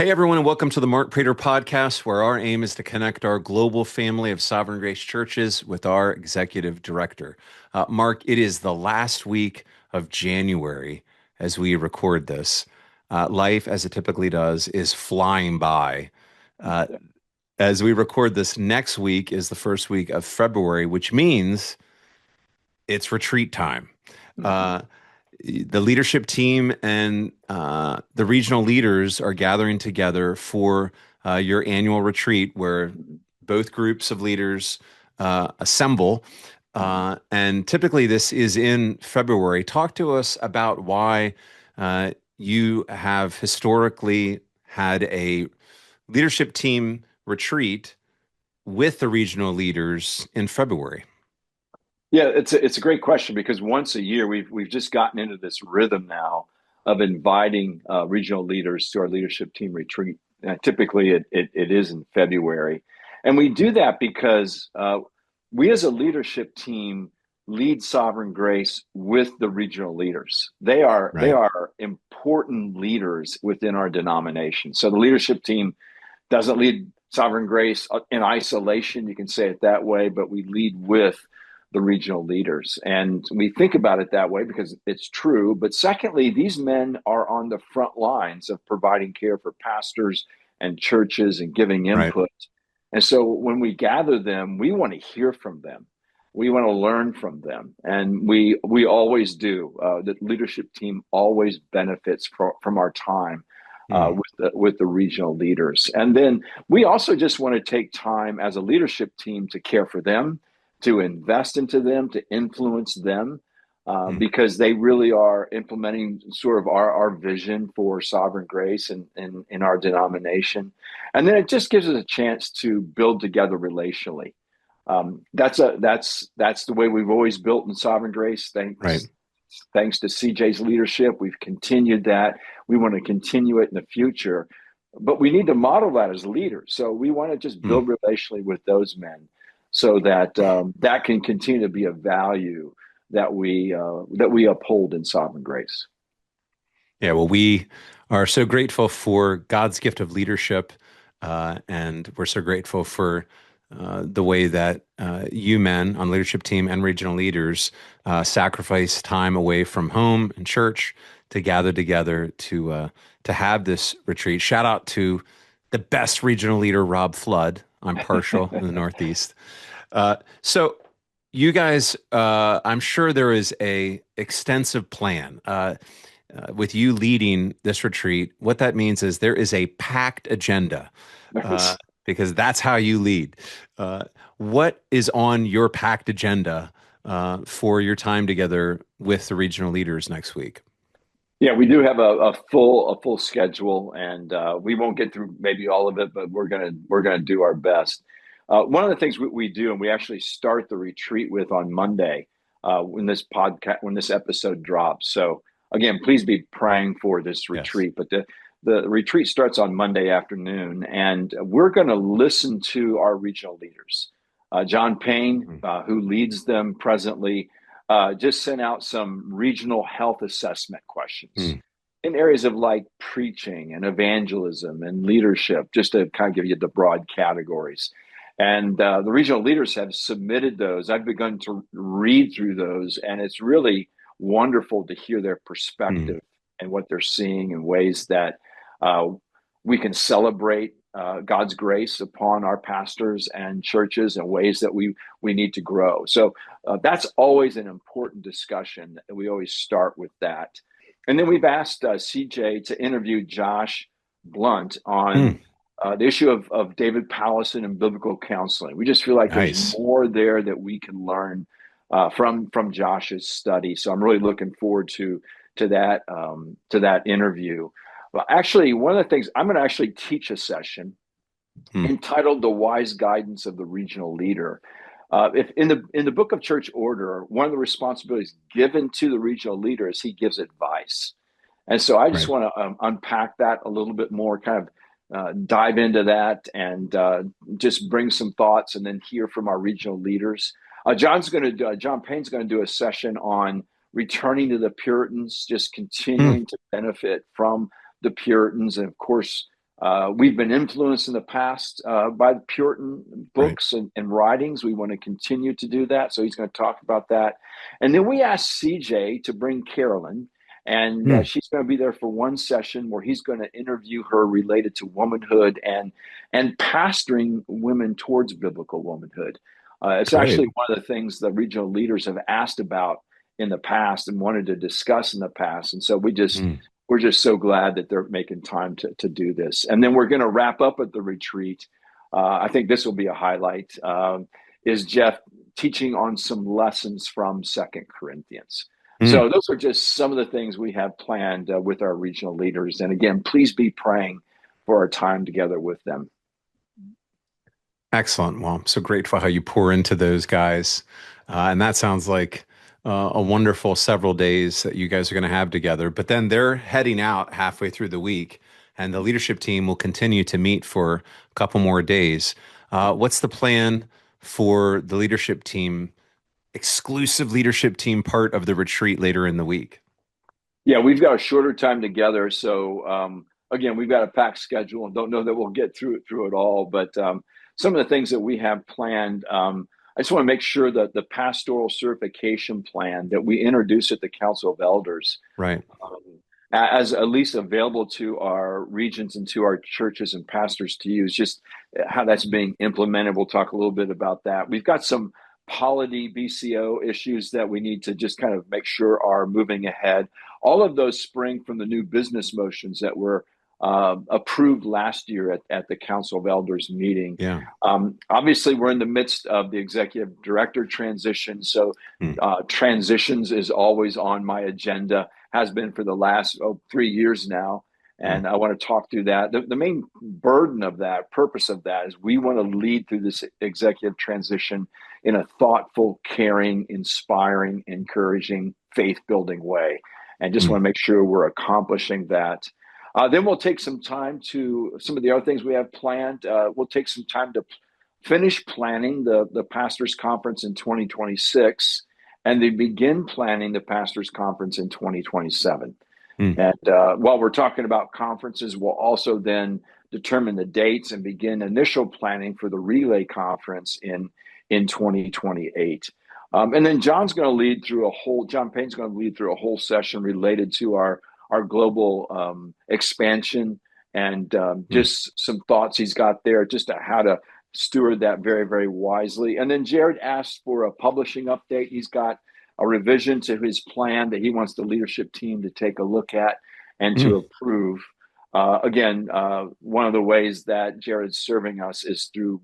Hey, everyone, and welcome to the Mark Prater podcast, where our aim is to connect our global family of Sovereign Grace churches with our executive director. Mark, it is the last week of January as we record this. Life, as it typically does, is flying by. Uh, as we record this, next week is the first week of February, which means it's retreat time. Uh, the leadership team and the regional leaders are gathering together for your annual retreat where both groups of leaders assemble. And typically this is in February. Talk to us about why you have historically had a leadership team retreat with the regional leaders in February. Yeah, it's a great question because once a year we've just gotten into this rhythm now of inviting regional leaders to our leadership team retreat. Typically, it is in February, and we do that because we as a leadership team lead Sovereign Grace with the regional leaders. They Right. are important leaders within our denomination. So the leadership team doesn't lead Sovereign Grace in isolation, you can say it that way, but we lead with the regional leaders. And we think about it that way because it's true. But secondly, these men are on the front lines of providing care for pastors and churches and giving Right. input. And so when we gather them, we want to hear from them. We want to learn from them, and we always do. The leadership team always benefits from our time Hmm. with the regional leaders. And then we also just want to take time as a leadership team to care for them, to invest into them, to influence them, Hmm. because they really are implementing sort of our vision for Sovereign Grace and in our denomination. And then it just gives us a chance to build together relationally. That's the way we've always built in Sovereign Grace. Right. Thanks to CJ's leadership, we've continued that. We want to continue it in the future, but we need to model that as leaders. So we want to just Hmm. build relationally with those men, so that that can continue to be a value that we uphold in Sovereign Grace. Yeah, well, we are so grateful for God's gift of leadership, and we're so grateful for the way that you men on leadership team and regional leaders sacrifice time away from home and church to gather together to have this retreat. Shout out to the best regional leader, Rob Flood. I'm partial in the Northeast. So you guys, I'm sure there is a extensive plan. With you leading this retreat, what that means is there is a packed agenda uh, because that's how you lead. Uh, what is on your packed agenda for your time together with the regional leaders next week? Yeah, we do have a full schedule, and we won't get through maybe all of it, but we're gonna do our best. One of the things we do, and we actually start the retreat with on Monday when this episode drops. So again, please be praying for this Yes. retreat. But the retreat starts on Monday afternoon, and we're going to listen to our regional leaders. John Payne, Mm. who leads them presently, just sent out some regional health assessment questions Mm. in areas of like preaching and evangelism and leadership, just to kind of give you the broad categories. And the regional leaders have submitted those. I've begun to read through those, and it's really wonderful to hear their Mm. perspective and what they're seeing in ways that uh, we can celebrate God's grace upon our pastors and churches in ways that we need to grow. So that's always an important discussion. We always start with that. And then we've asked CJ to interview Josh Blunt Mm. on the issue of David Powlison and biblical counseling. We just feel like there's Nice. more there that we can learn from Josh's study. So I'm really looking forward to that interview. Well, actually, one of the things I'm going to actually teach a session Mm. entitled "The Wise Guidance of the Regional Leader." If in the book of church order, one of the responsibilities given to the regional leader is he gives advice, and so I just Right. want to unpack that a little bit more, kind of dive into that, and just bring some thoughts, and then hear from our regional leaders. John Payne's going to do a session on returning to the Puritans, just Mm. continuing to benefit from the Puritans, and of course We've been influenced in the past by the Puritan Right. books and writings. We want to continue to do that. So he's going to talk about that. And then we asked CJ to bring Carolyn, and Mm, she's going to be there for one session where he's going to interview her related to womanhood and pastoring women towards biblical womanhood. It's great. actually one of the things the regional leaders have asked about in the past and wanted to discuss in the past. And so Mm, we're just so glad that they're making time to do this. And then we're going to wrap up at the retreat. I think this will be a highlight. Is Jeff teaching on some lessons from Second Corinthians? mm. So those are just some of the things we have planned with our regional leaders. And again, please be praying for our time together with them. Excellent. Well, I'm so grateful how you pour into those guys. And that sounds like a wonderful several days that you guys are going to have together. But then they're heading out halfway through the week, and the leadership team will continue to meet for a couple more days. What's the plan for the leadership team, exclusive leadership team part of the retreat later in the week? Yeah, we've got a shorter time together. So again, we've got a packed schedule and don't know that we'll get through it all. But some of the things that we have planned, I just want to make sure that the pastoral certification plan that we introduce at the Council of Elders Right. um, as at least available to our regions and to our churches and pastors to use, just how that's being implemented. We'll talk a little bit about that. We've got some polity BCO issues that we need to just kind of make sure are moving ahead. All of those spring from the new business motions that were approved last year at the Council of Elders meeting. Yeah. Obviously, we're in the midst of the executive director transition. So Mm, transitions is always on my agenda, has been for the last 3 years now. mm, And I want to talk through that. The main burden of that, purpose of that, is we want to lead through this executive transition in a thoughtful, caring, inspiring, encouraging, faith building way. And just mm. want to make sure we're accomplishing that. Then we'll take some time to some of the other things we have planned. We'll take some time to finish planning the pastors conference in 2026 and then begin planning the pastors conference in 2027. Mm. And while we're talking about conferences, we'll also then determine the dates and begin initial planning for the relay conference in 2028. And then John Payne's going to lead through a whole session related to our global expansion and Mm. just some thoughts he's got there just to how to steward that very, very wisely. And then Jared asked for a publishing update. He's got a revision to his plan that he wants the leadership team to take a look at and to Mm. approve. One of the ways that Jared's serving us is through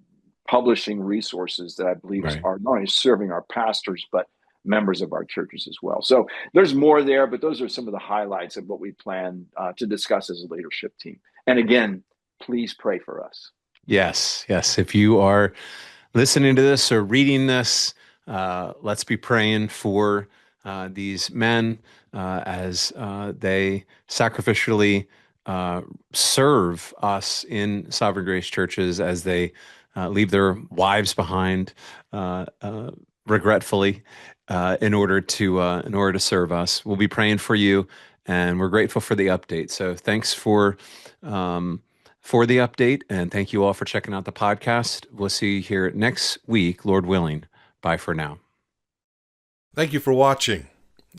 publishing resources that I believe Right. are not only serving our pastors, but members of our churches as well. So there's more there, but those are some of the highlights of what we plan to discuss as a leadership team. And again, please pray for us. Yes. Yes. If you are listening to this or reading this, let's be praying for these men as they sacrificially serve us in Sovereign Grace churches as they leave their wives behind, regretfully, in order to serve us. We'll be praying for you, and we're grateful for the update. So thanks for the update, and thank you all for checking out the podcast. We'll see you here next week, Lord willing. Bye for now. Thank you for watching.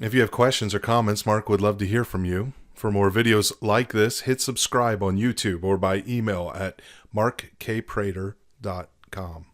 If you have questions or comments, Mark would love to hear from you. For more videos like this, hit subscribe on YouTube or by email at markkprater.com.